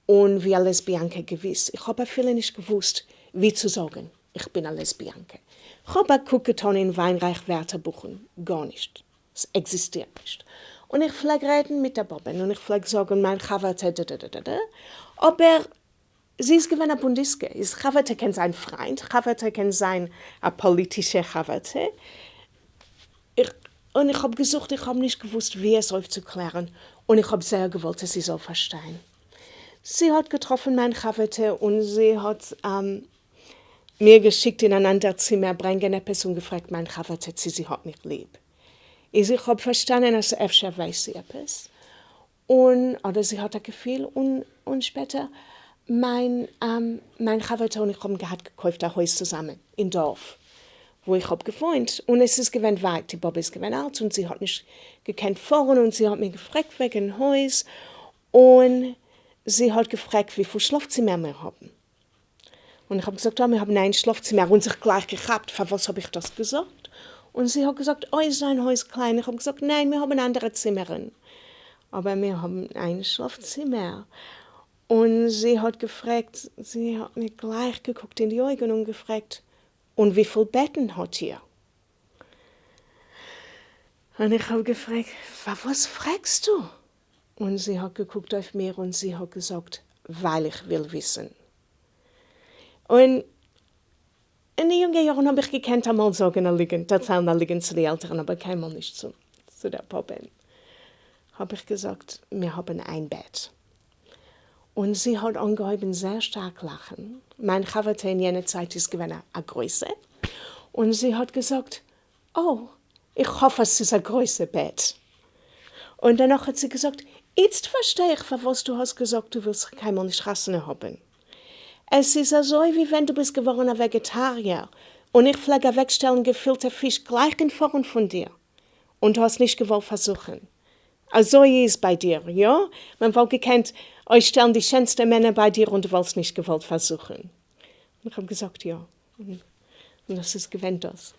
und wie eine Lesbianke gewiss. Ich habe viele nicht gewusst, wie zu sagen, ich bin eine Lesbianke. Ich habe geguckt in Weinreich Wörterbuchen, gar nicht. Es existiert nicht. Und ich pflege reden mit der Bobbin und ich pflege sagen, mein Chavate, aber sie ist gewinn eine Bundiske. Chavate kann sein Freund, Chavate kann sein ein politischer Chavate. Und ich habe gesucht, ich habe nicht gewusst, wie es aufzuklären. Und ich habe sehr gewollt, dass sie so verstehen. Sie hat getroffen, mein Chavate, und sie hat mir geschickt in ein anderes Zimmer, bringen etwas und gefragt, mein Chavate, sie hat mich lieb. Ich habe verstanden, dass sie weiß sie etwas. Oder sie hat ein Gefühl. Und später, mein Chavate und ich haben gekauft ein Haus zusammen, im Dorf, wo ich habe gewohnt. Und es ist gewesen weit, die Bob ist gewesen alt und sie hat nicht gekannt vorne und sie hat mich gefragt wegen dem Haus. Und sie hat gefragt, wie viele Schlafzimmer wir haben. Und ich habe gesagt, wir haben ein Schlafzimmer und sich gleich gehabt, für was habe ich das gesagt? Und sie hat gesagt, ist ein Haus klein? Ich habe gesagt, nein, wir haben andere Zimmer. Aber wir haben ein Schlafzimmer. Und sie hat gefragt, sie hat mir gleich geguckt in die Augen und gefragt, und wie viele Betten hat ihr? Und ich habe gefragt, was fragst du? Und sie hat geguckt auf mich und sie hat gesagt, weil ich will wissen. Und in den jungen Jahren habe ich gekannt, einmal sagen, erzählen liegen zu den Eltern, aber keinmal nicht zu der Pappin. Habe ich gesagt, wir haben ein Bett. Und sie hat angehoben sehr stark lachen. Mein Chavate in jener Zeit ist gewesen eine Größe. Und sie hat gesagt, ich hoffe, es ist ein größeres Bett. Und danach hat sie gesagt, jetzt verstehe ich, für was du hast gesagt, du willst keinmal nicht Rassen haben. Es ist so, wie wenn du bist geworden ein Vegetarier und ich pflege wegstellen gefüllter Fisch gleich in Form von dir und du hast nicht gewollt versuchen. Also ist es bei dir, ja? Man wollte gekannt, euch stellen die schönsten Männer bei dir und du wolltest nicht gewollt versuchen. Und ich habe gesagt, ja. Und das ist gewesen das.